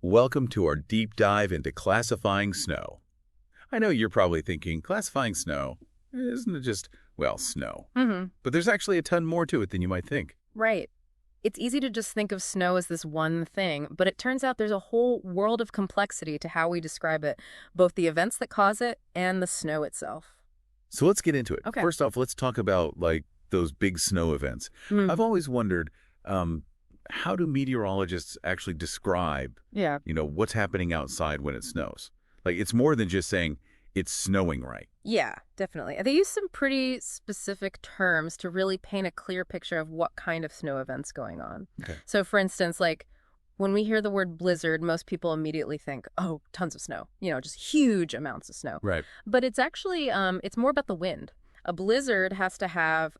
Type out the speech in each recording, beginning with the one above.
Welcome to our deep dive into classifying snow. I know you're probably thinking, classifying snow, isn't it just, well, snow? But there's actually a ton more to it than you might think. Right. It's easy to just think of snow as this one thing, but it turns out there's a whole world of complexity to how we describe it, both the events that cause it and the snow itself. So let's get into it. Okay. First off, let's talk about, those big snow events. I've always wondered, how do meteorologists actually describe, what's happening outside when it snows? Like, it's more than just saying it's snowing, right? Yeah, definitely. They use some pretty specific terms to really paint a clear picture of what kind of snow event's going on. Okay. So, for instance, like, when we hear the word blizzard, most people immediately think, oh, tons of snow, just huge amounts of snow. Right. But it's actually, it's more about the wind. A blizzard has to have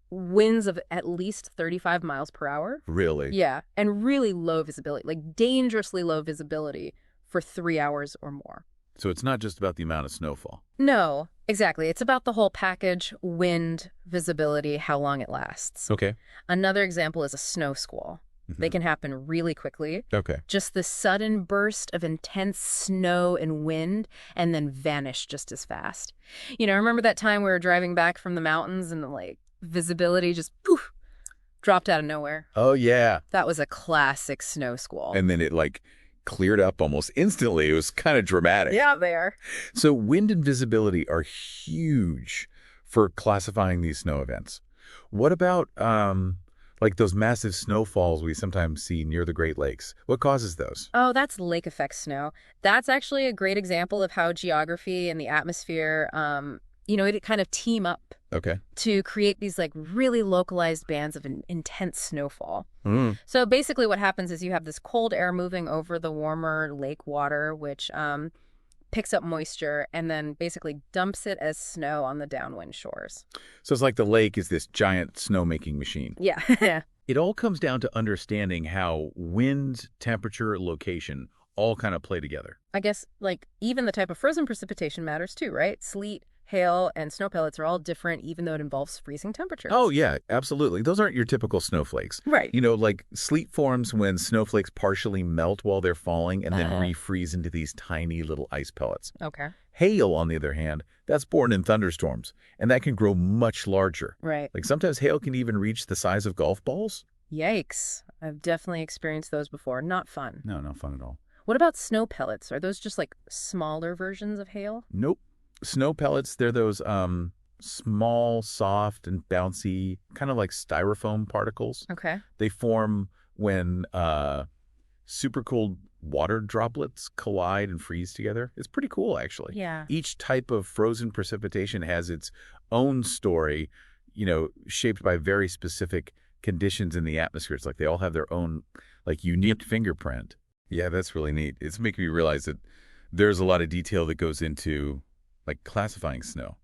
winds of at least 35 miles per hour. Really? Yeah, and really low visibility, like dangerously low visibility for 3 hours or more. So it's not just about the amount of snowfall. No, exactly. It's about the whole package: wind, visibility, how long it lasts. Okay. Another example is a snow squall. They can happen really quickly. Okay. Just the sudden burst of intense snow and wind, and then vanish just as fast. Remember that time we were driving back from the mountains and visibility just poof, dropped out of nowhere? Oh, yeah. That was a classic snow squall. And then it cleared up almost instantly. It was kind of dramatic. Yeah, they are. So wind and visibility are huge for classifying these snow events. What about those massive snowfalls we sometimes see near the Great Lakes? What causes those? Oh, that's lake effect snow. That's actually a great example of how geography and the atmosphere, it kind of team up. Okay. To create these really localized bands of an intense snowfall. So basically what happens is you have this cold air moving over the warmer lake water, which picks up moisture and then basically dumps it as snow on the downwind shores. So it's like the lake is this giant snowmaking machine. Yeah. It all comes down to understanding how wind, temperature, location all kind of play together. I guess even the type of frozen precipitation matters too, right? Sleet, hail, and snow pellets are all different, even though it involves freezing temperatures. Oh, yeah, absolutely. Those aren't your typical snowflakes. Right. Sleet forms when snowflakes partially melt while they're falling and then refreeze into these tiny little ice pellets. Okay. Hail, on the other hand, that's born in thunderstorms, and that can grow much larger. Right. Sometimes hail can even reach the size of golf balls. Yikes. I've definitely experienced those before. Not fun. No, not fun at all. What about snow pellets? Are those just smaller versions of hail? Nope. Snow pellets, they're those small, soft, and bouncy, kind of like styrofoam particles. Okay. They form when super cold water droplets collide and freeze together. It's pretty cool, actually. Yeah. Each type of frozen precipitation has its own story, shaped by very specific conditions in the atmosphere. It's like they all have their own, unique fingerprint. Yeah, that's really neat. It's making me realize that there's a lot of detail that goes into classifying snow.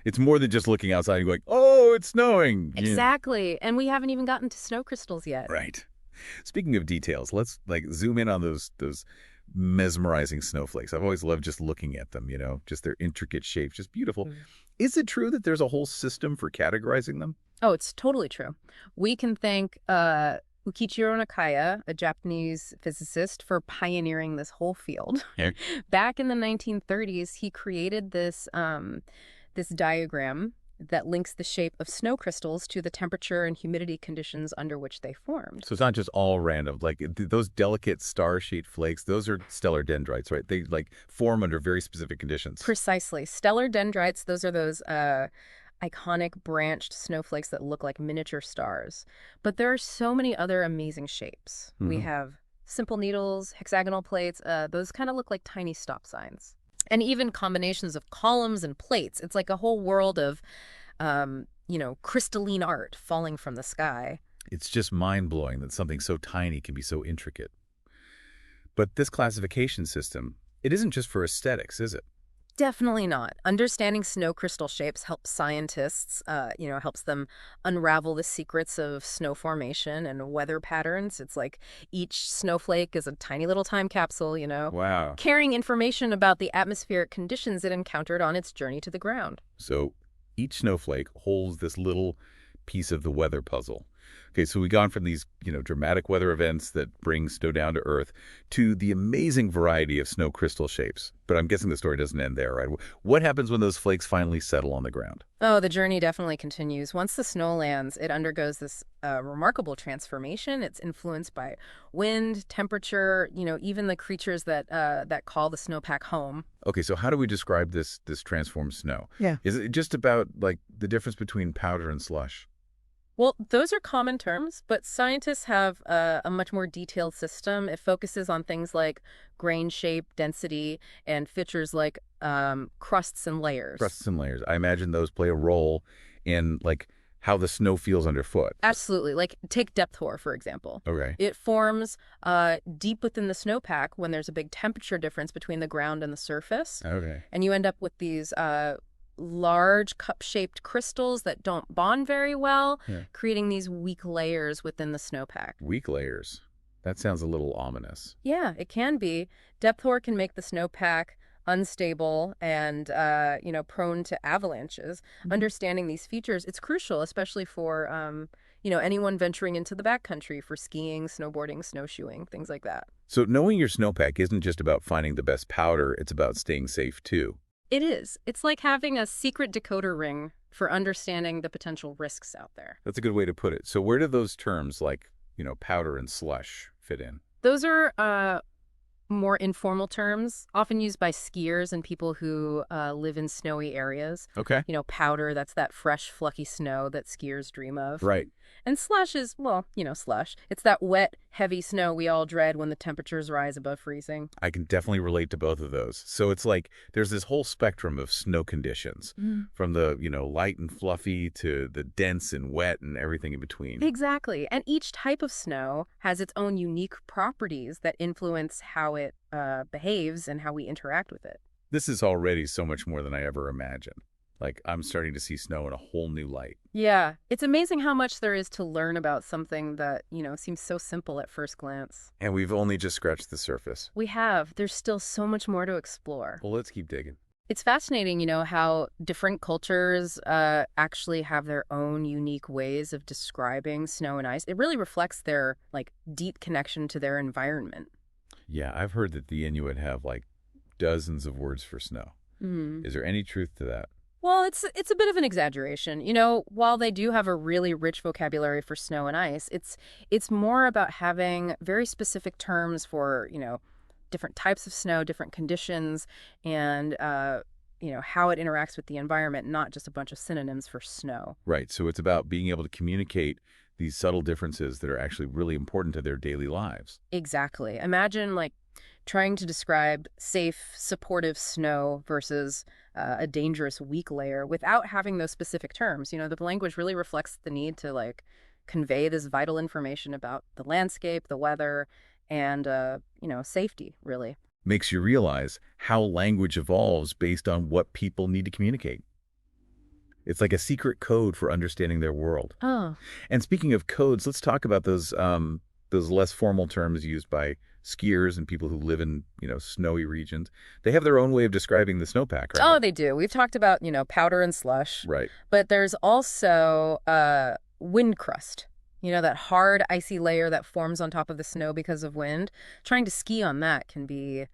It's more than just looking outside and going, oh, it's snowing. Exactly. And we haven't even gotten to snow crystals yet. Right. Speaking of details, let's zoom in on those mesmerizing snowflakes. I've always loved just looking at them, just their intricate shapes, just beautiful. Is it true that there's a whole system for categorizing them? Oh, it's totally true. We can thank Ukichiro Nakaya, a Japanese physicist, for pioneering this whole field. Yeah. Back in the 1930s, he created this diagram that links the shape of snow crystals to the temperature and humidity conditions under which they formed. So it's not just all random. Those delicate star-shaped flakes, those are stellar dendrites, right? They form under very specific conditions. Precisely. Stellar dendrites, those are those iconic branched snowflakes that look like miniature stars. But there are so many other amazing shapes. We have simple needles, hexagonal plates. Those kind of look like tiny stop signs. And even combinations of columns and plates. It's like a whole world of, crystalline art falling from the sky. It's just mind-blowing that something so tiny can be so intricate. But this classification system, it isn't just for aesthetics, is it? Definitely not. Understanding snow crystal shapes helps scientists, helps them unravel the secrets of snow formation and weather patterns. It's like each snowflake is a tiny little time capsule, Wow. carrying information about the atmospheric conditions it encountered on its journey to the ground. So each snowflake holds this little piece of the weather puzzle. Okay, so we gone from these, dramatic weather events that bring snow down to Earth to the amazing variety of snow crystal shapes. But I'm guessing the story doesn't end there, right? What happens when those flakes finally settle on the ground? Oh, the journey definitely continues. Once the snow lands, it undergoes this remarkable transformation. It's influenced by wind, temperature, even the creatures that call the snowpack home. Okay, so how do we describe this transformed snow? Yeah. Is it just about like the difference between powder and slush? Well, those are common terms, but scientists have a much more detailed system. It focuses on things like grain shape, density, and features like crusts and layers. Crusts and layers. I imagine those play a role in like how the snow feels underfoot. Absolutely. Like take depth hoar, for example. Okay. It forms deep within the snowpack when there's a big temperature difference between the ground and the surface. Okay. And you end up with these large cup-shaped crystals that don't bond very well, creating these weak layers within the snowpack. Weak layers. That sounds a little ominous. Yeah, it can be. Depth hoar can make the snowpack unstable and, prone to avalanches. Understanding these features, it's crucial, especially for, anyone venturing into the backcountry for skiing, snowboarding, snowshoeing, things like that. So knowing your snowpack isn't just about finding the best powder, it's about staying safe too. It is. It's like having a secret decoder ring for understanding the potential risks out there. That's a good way to put it. So where do those terms like, powder and slush fit in? Those are more informal terms, often used by skiers and people who live in snowy areas. Okay. Powder, that's that fresh, fluffy snow that skiers dream of. Right. And slush is, well, slush. It's that wet, heavy snow we all dread when the temperatures rise above freezing. I can definitely relate to both of those. So it's like there's this whole spectrum of snow conditions, from the, light and fluffy to the dense and wet and everything in between. Exactly. And each type of snow has its own unique properties that influence how it behaves and how we interact with it. This is already so much more than I ever imagined. Like, I'm starting to see snow in a whole new light. Yeah, it's amazing how much there is to learn about something that, seems so simple at first glance. And we've only just scratched the surface. We have. There's still so much more to explore. Well, let's keep digging. It's fascinating, how different cultures actually have their own unique ways of describing snow and ice. It really reflects their, deep connection to their environment. Yeah, I've heard that the Inuit have, dozens of words for snow. Is there any truth to that? Well, it's a bit of an exaggeration. While they do have a really rich vocabulary for snow and ice, it's more about having very specific terms for, different types of snow, different conditions, and, how it interacts with the environment, not just a bunch of synonyms for snow. Right. So it's about being able to communicate these subtle differences that are actually really important to their daily lives. Exactly. Imagine, trying to describe safe, supportive snow versus a dangerous, weak layer without having those specific terms. The language really reflects the need to, convey this vital information about the landscape, the weather, and, safety, really. Makes you realize how language evolves based on what people need to communicate. It's like a secret code for understanding their world. Oh. And speaking of codes, let's talk about those less formal terms used by skiers and people who live in, snowy regions. They have their own way of describing the snowpack, right? Oh, they do. We've talked about, powder and slush. Right. But there's also wind crust. That hard, icy layer that forms on top of the snow because of wind. Trying to ski on that can be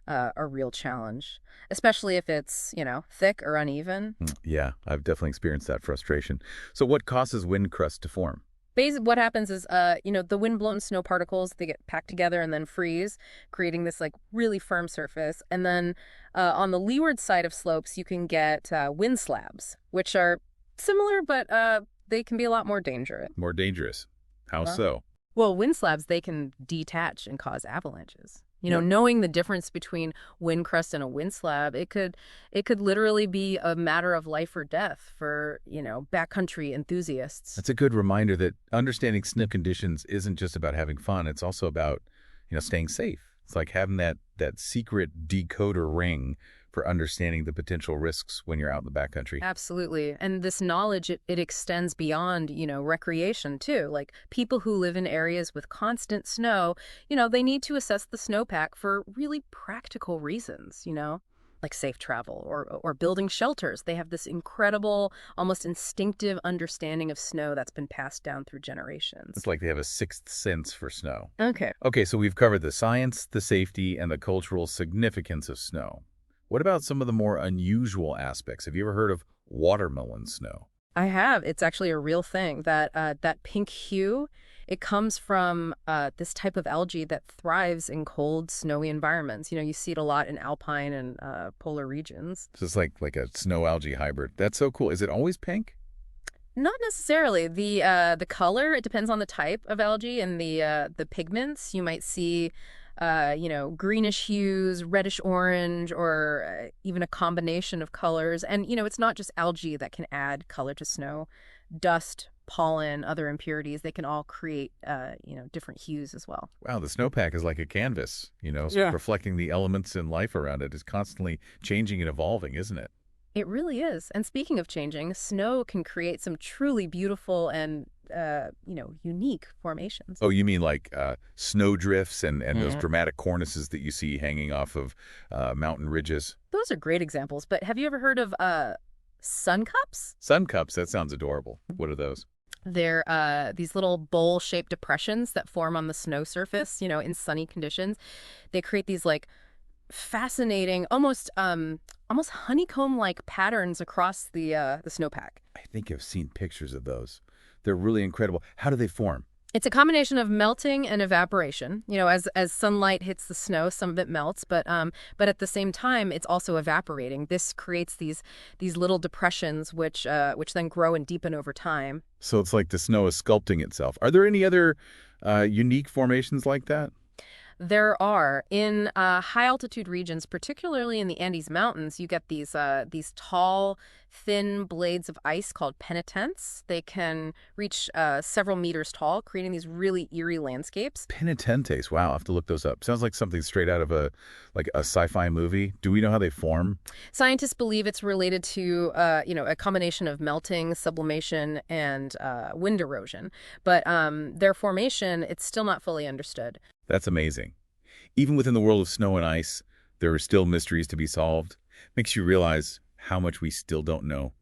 a real challenge, especially if it's, thick or uneven. Yeah, I've definitely experienced that frustration. So what causes wind crust to form? Basically, what happens is, the wind-blown snow particles, they get packed together and then freeze, creating this, really firm surface. And then on the leeward side of slopes, you can get wind slabs, which are similar, but they can be a lot more dangerous. More dangerous. How so? Well, wind slabs, they can detach and cause avalanches. Knowing the difference between wind crust and a wind slab, it could literally be a matter of life or death for, backcountry enthusiasts. That's a good reminder that understanding snow conditions isn't just about having fun. It's also about, staying safe. It's like having that secret decoder ring for understanding the potential risks when you're out in the backcountry. Absolutely. And this knowledge, it extends beyond, recreation too. Like people who live in areas with constant snow, they need to assess the snowpack for really practical reasons. like safe travel or building shelters. They have this incredible, almost instinctive understanding of snow that's been passed down through generations. It's like they have a sixth sense for snow. Okay. Okay, so we've covered the science, the safety, and the cultural significance of snow. What about some of the more unusual aspects? Have you ever heard of watermelon snow? I have. It's actually a real thing. That pink hue, it comes from this type of algae that thrives in cold, snowy environments. You see it a lot in alpine and polar regions. So it's like a snow algae hybrid. That's so cool. Is it always pink? Not necessarily. The color, it depends on the type of algae and the pigments. You might see greenish hues, reddish orange, or even a combination of colors. And, it's not just algae that can add color to snow. Dust, pollen, other impurities, they can all create, different hues as well. Wow, the snowpack is like a canvas, Yeah. reflecting the elements and life around it is constantly changing and evolving, isn't it? It really is. And speaking of changing, snow can create some truly beautiful and, unique formations. Oh, you mean like snow drifts and those Yeah. dramatic cornices that you see hanging off of mountain ridges? Those are great examples. But have you ever heard of sun cups? Sun cups, that sounds adorable. What are those? They're these little bowl-shaped depressions that form on the snow surface, in sunny conditions. They create these fascinating, almost honeycomb-like patterns across the snowpack. I think I've seen pictures of those. They're really incredible. How do they form? It's a combination of melting and evaporation. As sunlight hits the snow, some of it melts, but at the same time, it's also evaporating. This creates these little depressions, which then grow and deepen over time. So it's like the snow is sculpting itself. Are there any other unique formations like that? There are. In high-altitude regions, particularly in the Andes Mountains, you get these tall, thin blades of ice called penitents. They can reach several meters tall, creating these really eerie landscapes. Penitentes. Wow, I have to look those up. Sounds like something straight out of a sci-fi movie. Do we know how they form? Scientists believe it's related to, a combination of melting, sublimation, and wind erosion. But their formation, it's still not fully understood. That's amazing. Even within the world of snow and ice, there are still mysteries to be solved. Makes you realize how much we still don't know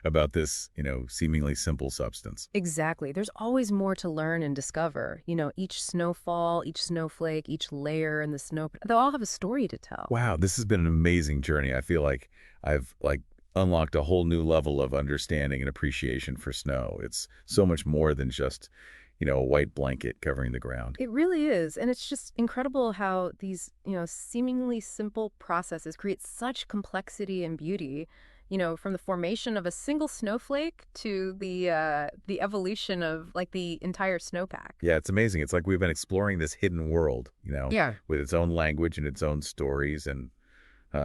about this, seemingly simple substance. Exactly. There's always more to learn and discover. Each snowfall, each snowflake, each layer in the snow, they'll all have a story to tell. Wow, this has been an amazing journey. I feel like I've unlocked a whole new level of understanding and appreciation for snow. It's so much more than just a white blanket covering the ground. It really is. And it's just incredible how these, seemingly simple processes create such complexity and beauty, from the formation of a single snowflake to the evolution of the entire snowpack. Yeah, it's amazing. It's like we've been exploring this hidden world, Yeah. with its own language and its own stories and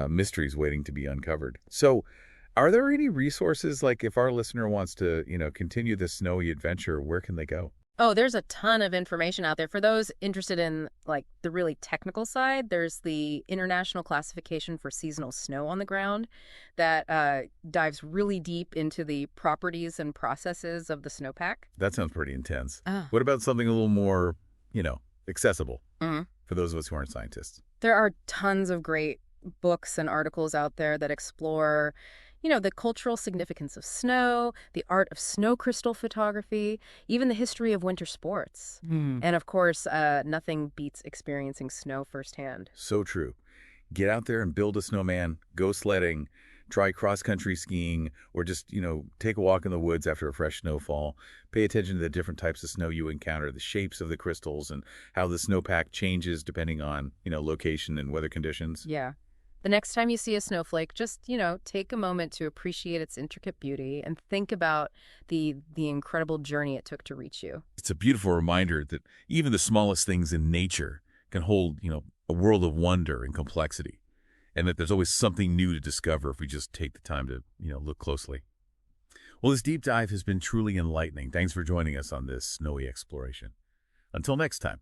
mysteries waiting to be uncovered. So are there any resources, if our listener wants to, continue this snowy adventure, where can they go? Oh, there's a ton of information out there. For those interested in the really technical side, there's the International Classification for Seasonal Snow on the Ground that dives really deep into the properties and processes of the snowpack. That sounds pretty intense. Oh. What about something a little more, accessible Mhm. for those of us who aren't scientists? There are tons of great books and articles out there that explore the cultural significance of snow, the art of snow crystal photography, even the history of winter sports. And of course, nothing beats experiencing snow firsthand. So true. Get out there and build a snowman, go sledding, try cross-country skiing, or just, take a walk in the woods after a fresh snowfall. Pay attention to the different types of snow you encounter, the shapes of the crystals, and how the snowpack changes depending on, location and weather conditions. Yeah. The next time you see a snowflake, just, take a moment to appreciate its intricate beauty and think about the incredible journey it took to reach you. It's a beautiful reminder that even the smallest things in nature can hold, a world of wonder and complexity, and that there's always something new to discover if we just take the time to, look closely. Well, this deep dive has been truly enlightening. Thanks for joining us on this snowy exploration. Until next time.